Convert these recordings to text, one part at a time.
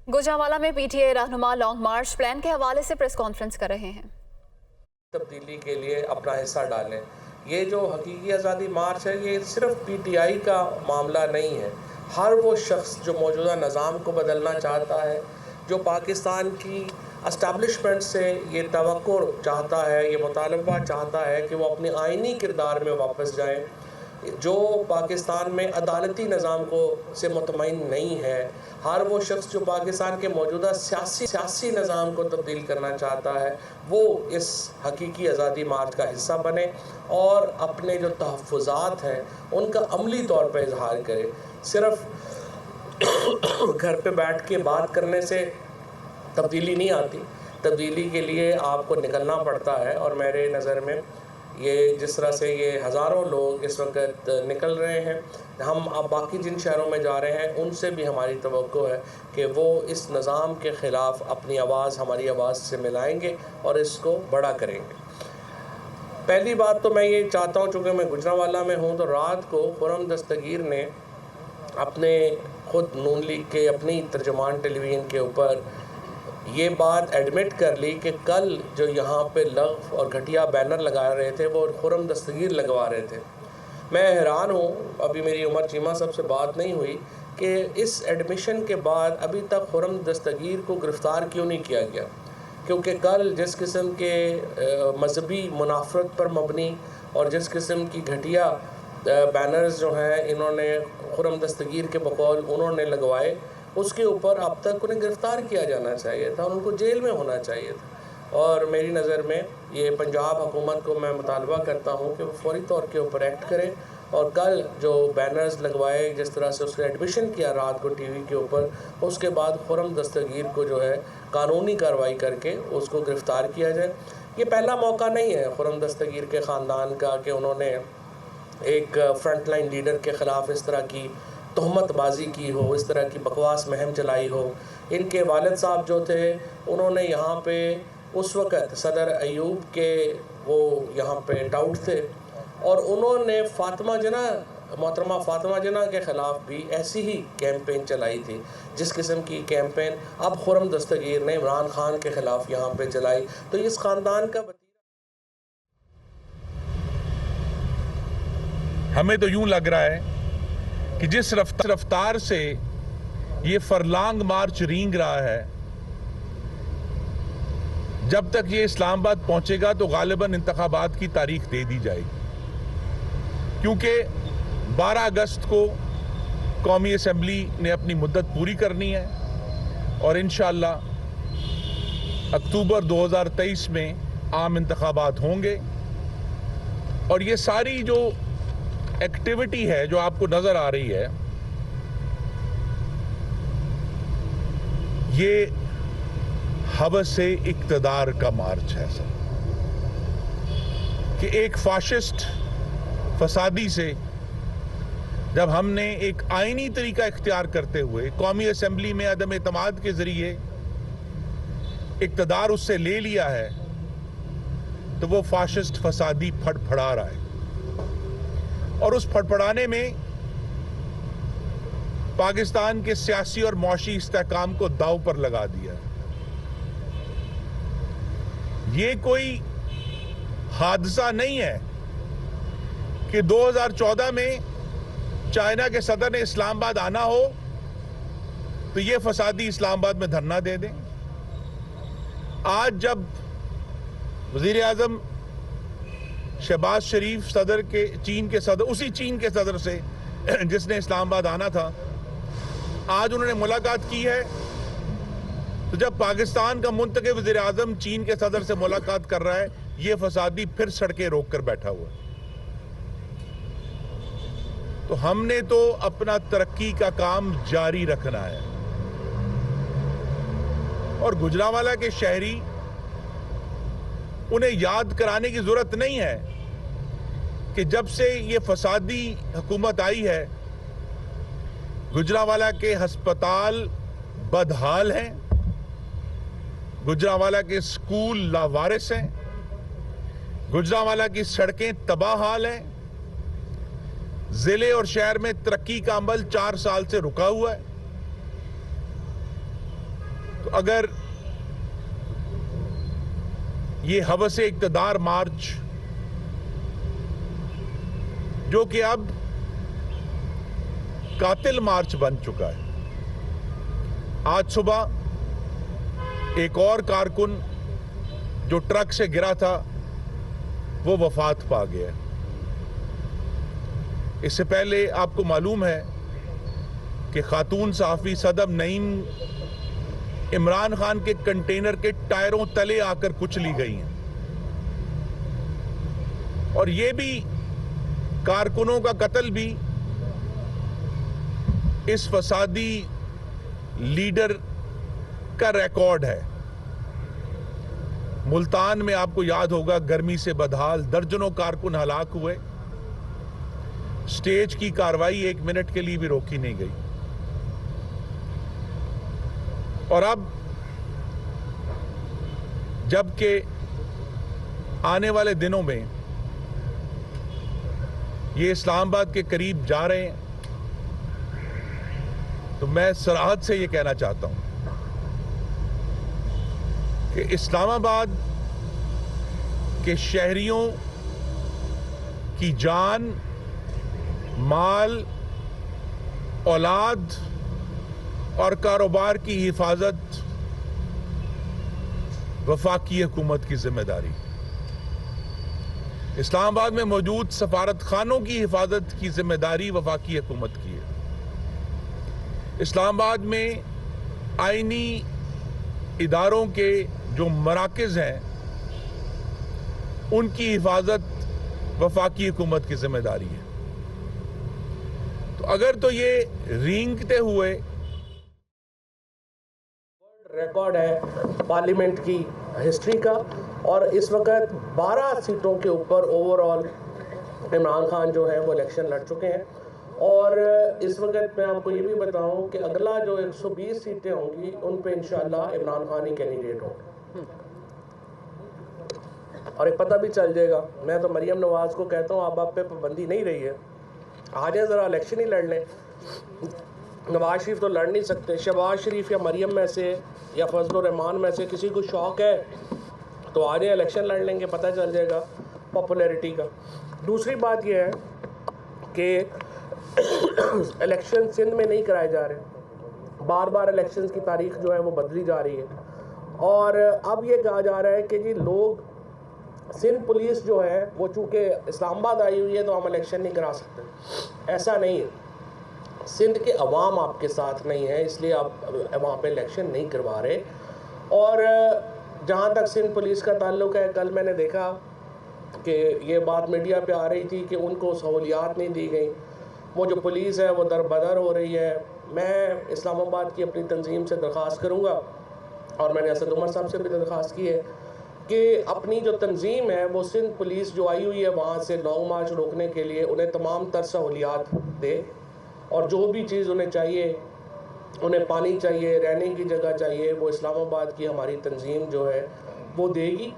गुजरांवाला में पीटीआई रहनुमा लॉन्ग मार्च प्लान के हवाले से प्रेस कॉन्फ्रेंस कर रहे हैं। तब्दीली के लिए अपना हिस्सा डालें। ये जो हकीकी आज़ादी मार्च है, ये सिर्फ पीटीआई का मामला नहीं है। हर वो शख्स जो मौजूदा निज़ाम को बदलना चाहता है, जो पाकिस्तान की एस्टैब्लिशमेंट से ये तवक्को चाहता है, ये मुतालबा चाहता है कि वो अपने आइनी किरदार में वापस जाएं, जो पाकिस्तान में अदालती निज़ाम को से मुतमईन नहीं है, हर वो शख्स जो पाकिस्तान के मौजूदा सियासी निज़ाम को तब्दील करना चाहता है, वो इस हकीकी आज़ादी मार्च का हिस्सा बने और अपने जो तहफ़्फ़ुज़ात हैं उनका अमली तौर पर इजहार करे। सिर्फ़ घर पे बैठ के बात करने से तब्दीली नहीं आती, तब्दीली के लिए आपको निकलना पड़ता है। और मेरे नज़र में ये जिस तरह से ये हज़ारों लोग इस वक्त निकल रहे हैं, हम अब बाकी जिन शहरों में जा रहे हैं उनसे भी हमारी तवक्को है कि वो इस निज़ाम के ख़िलाफ़ अपनी आवाज़ हमारी आवाज़ से मिलाएंगे और इसको बड़ा करेंगे। पहली बात तो मैं ये चाहता हूँ, चूँकि मैं गुजरांवाला में हूँ, तो रात को खुर्रम दस्तगीर ने अपने ख़ुद नून लीग के अपनी तर्जुमान टेलीविज़न के ऊपर ये बात एडमिट कर ली कि कल जो यहाँ पे लग़्व और घटिया बैनर लगा रहे थे वो खुर्रम दस्तगीर लगवा रहे थे। मैं हैरान हूँ, अभी मेरी उमर चीमा साहब से बात नहीं हुई कि इस एडमिशन के बाद अभी तक खुर्रम दस्तगीर को गिरफ़्तार क्यों नहीं किया गया, क्योंकि कल जिस किस्म के मजहबी मुनाफरत पर मबनी और जिस किस्म की घटिया बैनर्स जो हैं इन्होंने खुर्रम दस्तगीर के बकौल उन्होंने लगवाए, उसके ऊपर अब तक उन्हें गिरफ़्तार किया जाना चाहिए था और उनको जेल में होना चाहिए था। और मेरी नज़र में ये पंजाब हुकूमत को मैं मुतालबा करता हूँ कि वो फौरी तौर के ऊपर एक्ट करें और कल जो बैनर्स लगवाए, जिस तरह से उसका एडमिशन किया रात को टीवी के ऊपर, उसके बाद खुर्रम दस्तगीर को जो है कानूनी कार्रवाई करके उसको गिरफ़्तार किया जाए। ये पहला मौका नहीं है खुर्रम दस्तगीर के ख़ानदान का कि उन्होंने एक फ्रंट लाइन लीडर के ख़िलाफ़ इस तरह की तहमतबाजी की हो, इस तरह की बकवास मुहिम चलाई हो। इनके वालिद साहब जो थे उन्होंने यहाँ पे उस वक़्त सदर अयूब के वो यहाँ पे टाउट थे और उन्होंने मोहतरमा फ़ातिमा जिन्ना के ख़िलाफ़ भी ऐसी ही कैंपेन चलाई थी, जिस किस्म की कैंपेन अब खुर्रम दस्तगीर ने इमरान खान के ख़िलाफ़ यहाँ पे चलाई। तो इस ख़ानदान का हमें तो यूँ लग रहा है कि जिस रफ्तार से ये फरलांग मार्च रींग रहा है, जब तक ये इस्लामाबाद पहुंचेगा तो गालिबन इंतखाबात की तारीख दे दी जाएगी, क्योंकि 12 अगस्त को कौमी असम्बली ने अपनी मुद्दत पूरी करनी है और इंशाअल्लाह अक्टूबर 2023 में आम इंतखाबात होंगे। और ये सारी जो एक्टिविटी है जो आपको नजर आ रही है, ये हवस इक्तदार का मार्च है सर, कि एक फाशिस्ट फसादी से जब हमने एक आईनी तरीका इख्तियार करते हुए कौमी असेंबली में अदम एतमाद के जरिए इक्तदार उससे ले लिया है, तो वो फाशिस्ट फसादी फड़फड़ा रहा है और उस फड़फड़ाने में पाकिस्तान के सियासी और मौशी इस्तेहकाम को दांव पर लगा दिया। ये कोई हादसा नहीं है कि 2014 में चाइना के सदर ने इस्लामाबाद आना हो तो ये फसादी इस्लामाबाद में धरना दे दें। आज जब वजीर आजम शहबाज शरीफ सदर के उसी चीन के सदर से जिसने इस्लामाबाद आना था, आज उन्होंने मुलाकात की है, तो जब पाकिस्तान का मुंतखब वजीर आजम चीन के सदर से मुलाकात कर रहा है, ये फसादी फिर सड़कें रोक कर बैठा हुआ है। तो हमने तो अपना तरक्की का काम जारी रखना है और गुजरांवाला के शहरी, उन्हें याद कराने की जरूरत नहीं है कि जब से ये फसादी हुकूमत आई है, गुजरांवाला के अस्पताल बदहाल हैं, गुजरांवाला के स्कूल लावारिस हैं, गुजरांवाला की सड़कें तबाहाल हैं, जिले और शहर में तरक्की का अमल 4 साल से रुका हुआ है। अगर ये हवस इक़्तिदार मार्च, जो कि अब कातिल मार्च बन चुका है, आज सुबह एक और कारकुन जो ट्रक से गिरा था वो वफात पा गया। इससे पहले आपको मालूम है कि खातून सहाफ़ी सदम नईम इमरान खान के कंटेनर के टायरों तले आकर कुचली गई हैं, और ये भी कारकुनों का कत्ल भी इस फसादी लीडर का रिकॉर्ड है। मुल्तान में आपको याद होगा, गर्मी से बदहाल दर्जनों कारकुन हलाक हुए, स्टेज की कार्रवाई 1 मिनट के लिए भी रोकी नहीं गई। और अब जबकि आने वाले दिनों में ये इस्लामाबाद के करीब जा रहे हैं, तो मैं सराहत से ये कहना चाहता हूं कि इस्लामाबाद के शहरियों की जान, माल, औलाद और कारोबार की हिफाजत वफाकी हुकूमत की जिम्मेदारी। इस्लामाबाद में मौजूद सफारत खानों की हिफाजत की जिम्मेदारी वफाकी हुकूमत की है। इस्लामाबाद में आईनी इदारों के जो मराकज़ हैं उनकी हिफाजत वफाकी हुकूमत की जिम्मेदारी है। तो अगर तो ये रेंगते हुए रिकॉर्ड है पार्लियामेंट की हिस्ट्री का, और इस वक्त 12 सीटों के ऊपर ओवरऑल इमरान खान जो है वो इलेक्शन लड़ चुके हैं। और इस वक्त मैं आपको ये भी बताऊं कि अगला जो 120 सीटें होंगी उन पे इंशाल्लाह इमरान खान ही कैंडिडेट होंगे। और एक पता भी चल जाएगा, मैं तो मरियम नवाज को कहता हूँ आप पे पाबंदी नहीं रही है, आ जाए ज़रा इलेक्शन ही लड़ लें। नवाज शरीफ तो लड़ नहीं सकते, शहबाज शरीफ या मरियम में से या फजल रहमान में से किसी को शौक़ है तो आ जाए इलेक्शन लड़ लेंगे, पता चल जाएगा पॉपुलैरिटी का। दूसरी बात यह है कि इलेक्शन सिंध में नहीं कराए जा रहे, बार बार इलेक्शन की तारीख जो है वो बदली जा रही है। और अब ये कहा जा रहा है कि जी लोग, सिंध पुलिस जो है वो चूँकि इस्लामाबाद आई हुई है तो हम इलेक्शन नहीं करा सकते। ऐसा नहीं है, सिंध के अवाम आपके साथ नहीं है, इसलिए आप वहाँ पे इलेक्शन नहीं करवा रहे। और जहाँ तक सिंध पुलिस का ताल्लुक है, कल मैंने देखा कि ये बात मीडिया पे आ रही थी कि उनको सहूलियात नहीं दी गई, वो जो पुलिस है वो दरबदर हो रही है। मैं इस्लामाबाद की अपनी तंजीम से दरख्वास्त करूँगा, और मैंने असद उमर साहब से भी दरख्वास्त की है कि अपनी जो तंजीम है वो सिंध पुलिस जो आई हुई है वहाँ से लॉन्ग मार्च रोकने के लिए उन्हें तमाम तर सहूलियात दे, और जो भी चीज़ उन्हें चाहिए, उन्हें पानी चाहिए, रहने की जगह चाहिए, वो इस्लामाबाद की हमारी तंजीम जो है वो देगी।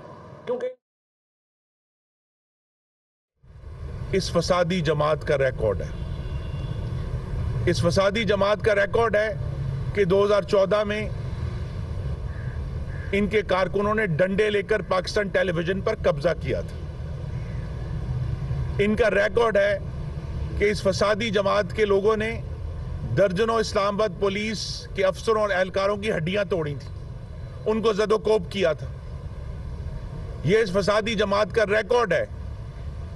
क्योंकि इस फसादी जमात का रिकॉर्ड है, इस फसादी जमात का रिकॉर्ड है कि 2014 में इनके कारकुनों ने डंडे लेकर पाकिस्तान टेलीविजन पर कब्जा किया था। इनका रिकॉर्ड है कि इस फसादी जमात के लोगों ने दर्जनों इस्लामाबाद पुलिस के अफसरों और एहलकारों की हड्डियां तोड़ी थी, उनको जदोकोब किया था। यह इस फसादी जमात का रिकॉर्ड है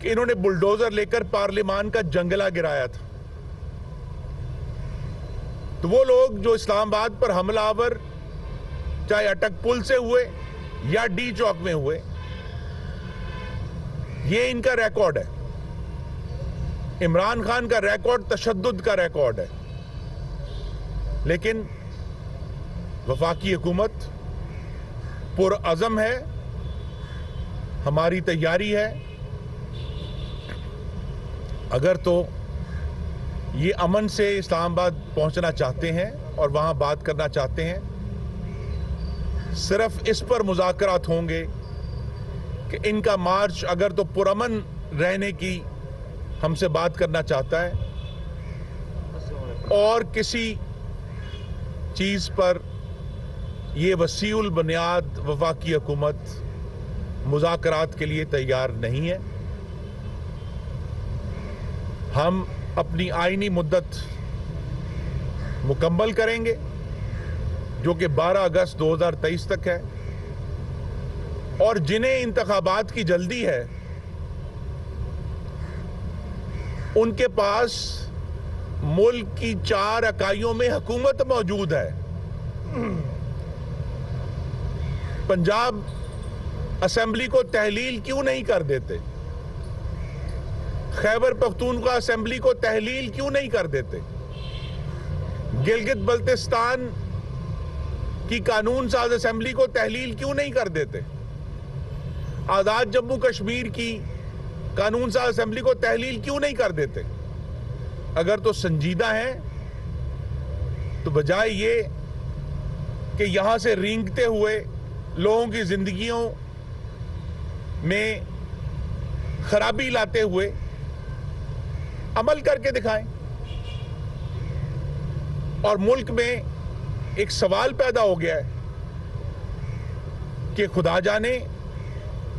कि इन्होंने बुलडोजर लेकर पार्लियामान का जंगला गिराया था। तो वो लोग जो इस्लामाबाद पर हमलावर चाहे अटक पुल से हुए या डी चौक में हुए, ये इनका रिकॉर्ड है। इमरान खान का रिकॉर्ड तशद्दुद का रिकॉर्ड है, लेकिन वफाकी हुकूमत पुरअज़म है, हमारी तैयारी है। अगर तो ये अमन से इस्लामाबाद पहुंचना चाहते हैं और वहां बात करना चाहते हैं, सिर्फ इस पर मुज़ाकरात होंगे कि इनका मार्च अगर तो पुरअमन रहने की हमसे बात करना चाहता है और किसी चीज पर ये वसीउल बुनियाद वफाकी हुकूमत मुज़ाकरात के लिए तैयार नहीं है। हम अपनी आईनी मुद्दत मुकम्मल करेंगे जो कि 12 अगस्त 2023 तक है, और जिन्हें इंतखाबात की जल्दी है उनके पास मुल्क की 4 इकाइयों में हुकूमत मौजूद है। पंजाब असेंबली को तहलील क्यों नहीं कर देते? खैबर पख्तूनख्वा असेंबली को तहलील क्यों नहीं कर देते? गिलगित बल्तिस्तान की कानून साज असेंबली को तहलील क्यों नहीं कर देते? आजाद जम्मू कश्मीर की कानून साज असेंबली को तहलील क्यों नहीं कर देते? अगर तो संजीदा है तो बजाय ये कि यहां से रेंगते हुए लोगों की जिंदगियों में खराबी लाते हुए अमल करके दिखाएं। और मुल्क में एक सवाल पैदा हो गया है कि खुदा जाने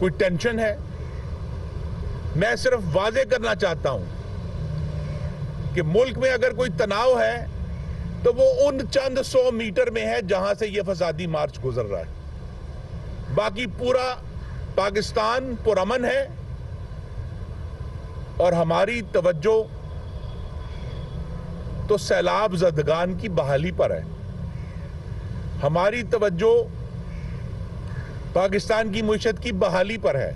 कोई टेंशन है। मैं सिर्फ वाजे करना चाहता हूं कि मुल्क में अगर कोई तनाव है तो वो उन चंद 100 मीटर में है जहां से ये फसादी मार्च गुजर रहा है। बाकी पूरा पाकिस्तान पुरअमन है और हमारी तवज्जो तो सैलाब ज़दगान की बहाली पर है। हमारी तवज्जो पाकिस्तान की मुईशत की बहाली पर है।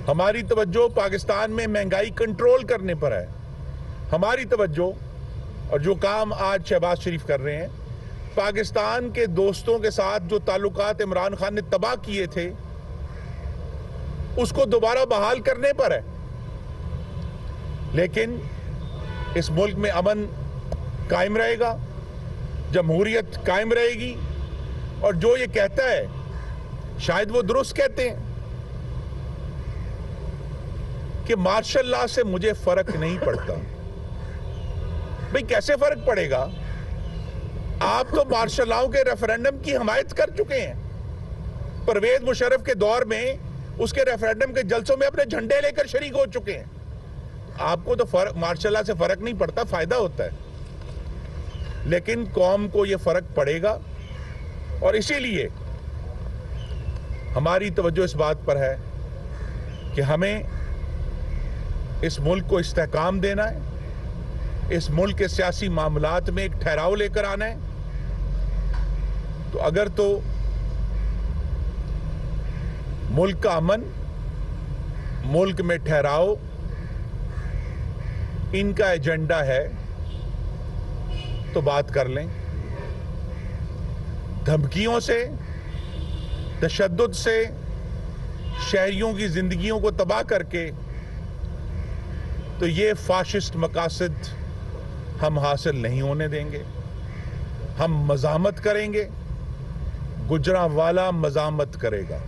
हमारी तवज्जो पाकिस्तान में महंगाई कंट्रोल करने पर है। हमारी तवज्जो और जो काम आज शहबाज शरीफ कर रहे हैं, पाकिस्तान के दोस्तों के साथ जो ताल्लुकात इमरान खान ने तबाह किए थे उसको दोबारा बहाल करने पर है। लेकिन इस मुल्क में अमन कायम रहेगा, जमहूरियत कायम रहेगी। और जो ये कहता है, शायद वो दुरुस्त कहते हैं कि मार्शल लॉ से मुझे फर्क नहीं पड़ता। भाई कैसे फर्क पड़ेगा? आप तो मार्शल लॉ के रेफरेंडम की हिमायत कर चुके हैं। परवेज मुशर्रफ के दौर में उसके रेफरेंडम के जलसों में अपने झंडे लेकर शरीक हो चुके हैं। आपको तो फर्क मार्शल लॉ से फर्क नहीं पड़ता, फायदा होता है। लेकिन कौम को यह फर्क पड़ेगा और इसीलिए हमारी तवज्जो इस बात पर है कि हमें इस मुल्क को इस्तेहकाम देना है, इस मुल्क के सियासी मामलात में एक ठहराव लेकर आना है। तो अगर तो मुल्क का अमन, मुल्क में ठहराव इनका एजेंडा है तो बात कर लें। धमकियों से, तशद्दुद से शहरियों की जिंदगियों को तबाह करके तो ये फाशिस्ट मकासद हम हासिल नहीं होने देंगे। हम मज़ामत करेंगे, गुजरांवाला मज़ामत करेगा।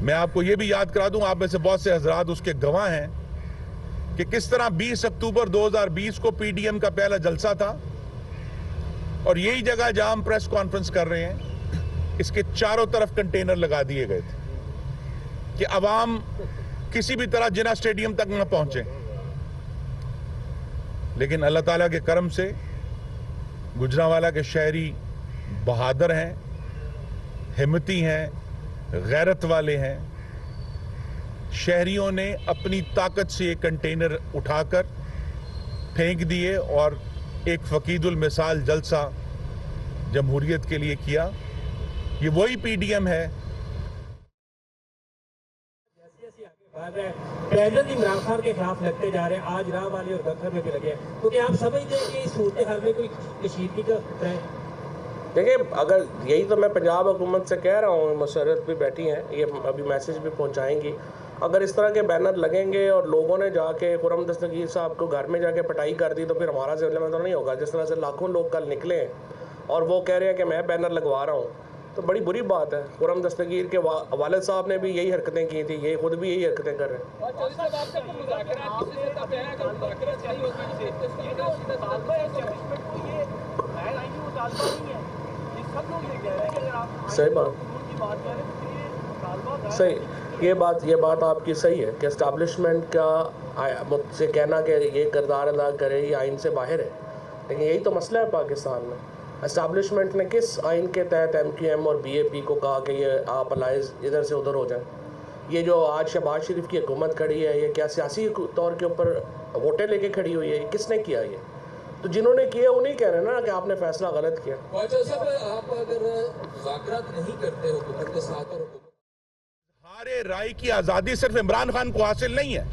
मैं आपको ये भी याद करा दूं, आप में से बहुत से हजरात उसके गवाह हैं कि किस तरह 20 अक्टूबर 2020 को पीडीएम का पहला जलसा था और यही जगह जहां हम प्रेस कॉन्फ्रेंस कर रहे हैं, इसके चारों तरफ कंटेनर लगा दिए गए थे कि अवाम किसी भी तरह जिना स्टेडियम तक न पहुंचे। लेकिन अल्लाह ताला के करम से गुजरांवाला के शहरी बहादुर हैं, हिम्मती हैं, गैरत वाले हैं। शहरियों ने अपनी ताकत से ये कंटेनर उठाकर फेंक दिए और एक फकीदुल मिसाल जलसा जमहूरियत के लिए किया। ये वही पीडीएम है। पैदल इमरान खान के खिलाफ लगते जा रहे हैं, आज राह वाले और गखर में भी लगे हैं। तो क्या आप समझते हैं कि इस सूरत हाल में कोई कशीदगी का खतरा है? देखिए, अगर यही तो मैं पंजाब हुकूमत से कह रहा हूँ, मुशर्रफ भी बैठी हैं, ये अभी मैसेज भी पहुँचाएंगी। अगर इस तरह के बैनर लगेंगे और लोगों ने जाके खुर्रम दस्तगीर साहब को घर में जाके पिटाई कर दी तो फिर हमारा ज़िले में तो नहीं होगा। जिस तरह से लाखों लोग कल निकले हैं और वो कह रहे हैं कि मैं बैनर लगवा रहा हूँ, तो बड़ी बुरी बात है। खुर्रम दस्तगीर के वालिद साहब ने भी यही हरकतें की थी, ये खुद भी यही हरकतें कर रहे हैं। सही बात, सही ये बात आपकी सही है कि इस्टेब्लिशमेंट का मुझसे कहना कि ये किरदार अदा करे ये आइन से बाहर है, लेकिन यही तो मसला है पाकिस्तान में। इस्टेब्लिशमेंट ने किस आइन के तहत MQM और BAP को कहा कि ये आप अलाइज इधर से उधर हो जाएं? ये जो आज शहबाज शरीफ की हुकूमत खड़ी है, ये क्या सियासी तौर के ऊपर वोटें लेके खड़ी हुई है? किसने किया ये? तो जिन्होंने किया उन्हीं कह रहे हैं ना कि आपने फैसला गलत किया। आप अगर मुज़ाकरात नहीं करते हुकूमत के साथ और हमारे राय की आजादी सिर्फ इमरान खान को हासिल नहीं है,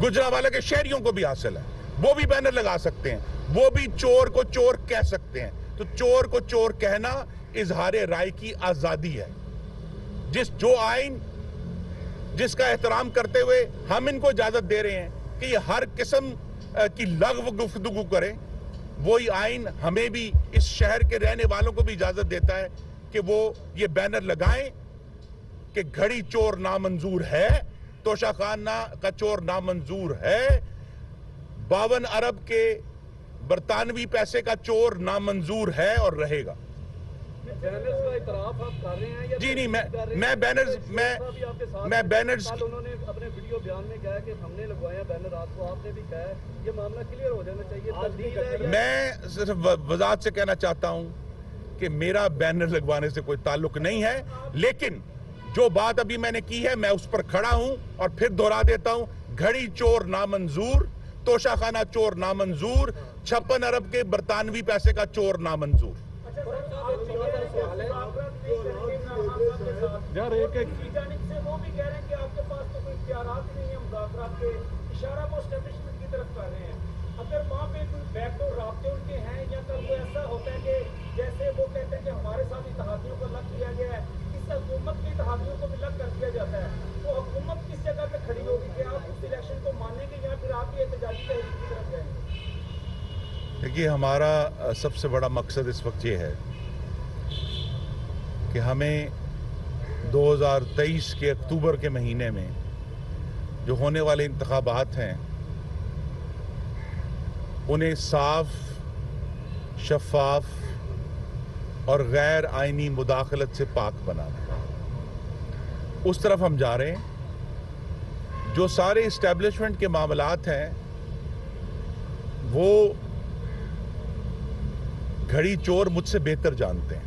गुजरांवाला के शहरियों को भी हासिल है। वो भी बैनर लगा सकते हैं, वो भी चोर को चोर कह सकते हैं। तो चोर को चोर कहना इजहार राय की आजादी है। जो आइन जिसका एहतराम करते हुए हम इनको इजाजत दे रहे हैं कि ये हर किस्म की लग़्व गुफ्तगू करें, वही आइन हमें भी इस शहर के रहने वालों को भी इजाजत देता है कि वो ये बैनर लगाएं कि घड़ी चोर नामंजूर है, तोशा खाना का चोर नामंजूर है, 52 अरब के बरतानवी पैसे का चोर नामंजूर है और रहेगा। बैनर्स का इतराफ आप कर रहे हैं या जी नहीं, मैं बैनर्स उन्होंने अपने वीडियो बयान में कहा कि हमने लगवाया बैनर, आपको आपने भी कहा ये मामला क्लियर हो जाना चाहिए। मैं सिर्फ वजाहत से कहना चाहता हूं कि मेरा बैनर लगवाने से कोई ताल्लुक नहीं है, लेकिन जो बात अभी मैंने की है मैं उस पर खड़ा हूं और फिर दोहरा देता हूं, घड़ी चोर नामंजूर, तोशाखाना चोर नामंजूर, 56 अरब के बरतानवी पैसे का चोर नामंजूर। यार एक वो भी कह रहे हैं कि आपके पास तो कोई इख्तियारात नहीं है मुज़ाकरात के, इशारा वो एस्टेब्लिशमेंट की तरफ कर रहे हैं। अगर वहाँ पे कोई बैकडोर राब्ते उनके हैं या कल वो ऐसा होता है कि जैसे वो कहते हैं कि हमारे साथ इत्तेहादियों को अलग किया गया है, इस हुकूमत के इत्तेहादियों को भी अलग कर दिया जाता है, तो हुकूमत किस जगह पे खड़ी होगी कि आप उस इलेक्शन को मानेंगे या फिर आप ये एहतजाजी तहरीक की तरफ जाएंगे? देखिए, हमारा सबसे बड़ा मकसद इस वक्त ये है कि हमें 2023 के अक्टूबर के महीने में जो होने वाले इंतखाबात हैं उन्हें साफ, शफाफ और गैर आइनी मुदाखलत से पाक बनाना, उस तरफ हम जा रहे हैं। जो सारे इस्टेब्लिशमेंट के मामलात हैं वो घड़ी चोर मुझसे बेहतर जानते हैं।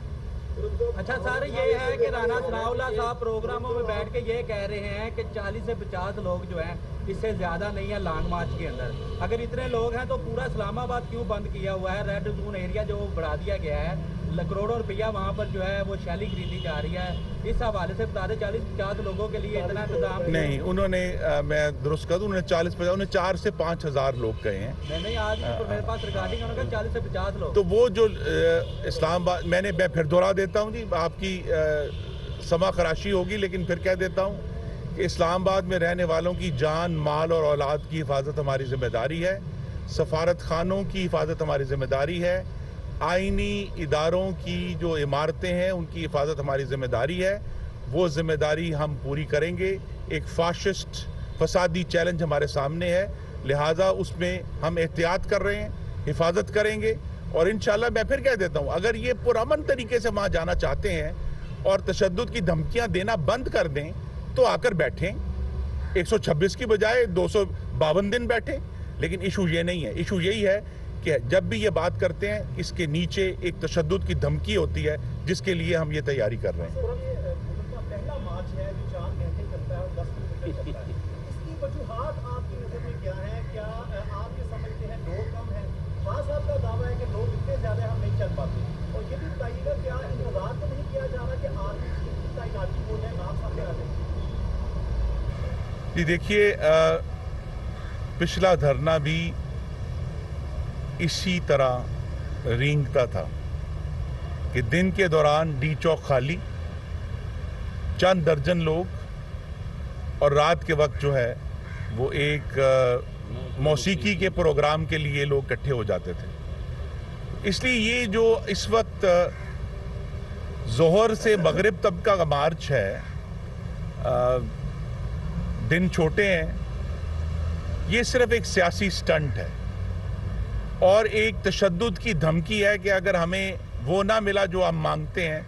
अच्छा सर, ये है कि राना सनाउल्लाह साहब प्रोग्रामों में बैठ के ये कह रहे हैं कि 40 से 50 लोग जो हैं, इससे ज़्यादा नहीं है लॉन्ग मार्च के अंदर। अगर इतने लोग हैं तो पूरा इस्लामाबाद क्यों बंद किया हुआ है? रेड जोन एरिया जो बढ़ा दिया गया है, करोड़ों रुपया वहाँ पर जो है वो शैली खरीदी जा रही है। इस हवाले से बता दें 40-50 लोगों के लिए इतना इंतजाम नहीं, उन्होंने मैं दुरुस्त कर दूं, उन्होंने 40-50, उन्हें 4 से 5 हज़ार लोग कहे हैं। नहीं, आज मेरे पास रिकॉर्डिंग उन्होंने कहा 40 से 50 लोग। तो वो जो इस्लामाबाद, मैं फिर दोहरा देता हूँ जी, आपकी समा खराशी होगी, लेकिन फिर कह देता हूँ कि इस्लामाबाद में रहने वालों की जान, माल और औलाद की हिफाजत हमारी जिम्मेदारी है। सफारत खानों की हिफाजत हमारी जिम्मेदारी है। आइनी इदारों की जो इमारतें हैं उनकी हिफाजत हमारी जिम्मेदारी है। वो जिम्मेदारी हम पूरी करेंगे। एक फाशिस्ट फसादी चैलेंज हमारे सामने है, लिहाजा उसमें हम एहतियात कर रहे हैं, हिफाजत करेंगे। और इंशाल्लाह मैं फिर कह देता हूँ, अगर ये पुरअमन तरीके से वहाँ जाना चाहते हैं और तशद्दुद की धमकियाँ देना बंद कर दें तो आकर बैठें, 126 की बजाय 252 दिन बैठें। लेकिन इशू ये नहीं है, इशू यही है कि जब भी ये बात करते हैं इसके नीचे एक तशद्दुद की धमकी होती है, जिसके लिए हम ये तैयारी कर रहे हैं। पहला मार्च है जो 4 घंटे चलता है और 10 किलोमीटर चलता है, इसकी वजूहात आपकी नज़र में क्या है? क्या आप ये समझते हैं लोग कम हैं? खास आपका दावा है कि लोग इतने ज़्यादा हम नहीं चल पाते, और ये भी बताइएगा क्या इंतजार तो नहीं किया जा रहा कि आर्मी की तैनाती हो जाए, नाम सामने आ जाए? जी देखिए, पिछला धरना भी इसी तरह रेंगता था कि दिन के दौरान डी चौक खाली, चंद दर्जन लोग, और रात के वक्त जो है वो एक मौसीकी के प्रोग्राम के लिए लोग इकट्ठे हो जाते थे। इसलिए ये जो इस वक्त जोहर से मगरिब तक का मार्च है, दिन छोटे हैं, ये सिर्फ एक सियासी स्टंट है और एक तशद्दुद की धमकी है कि अगर हमें वो ना मिला जो हम मांगते हैं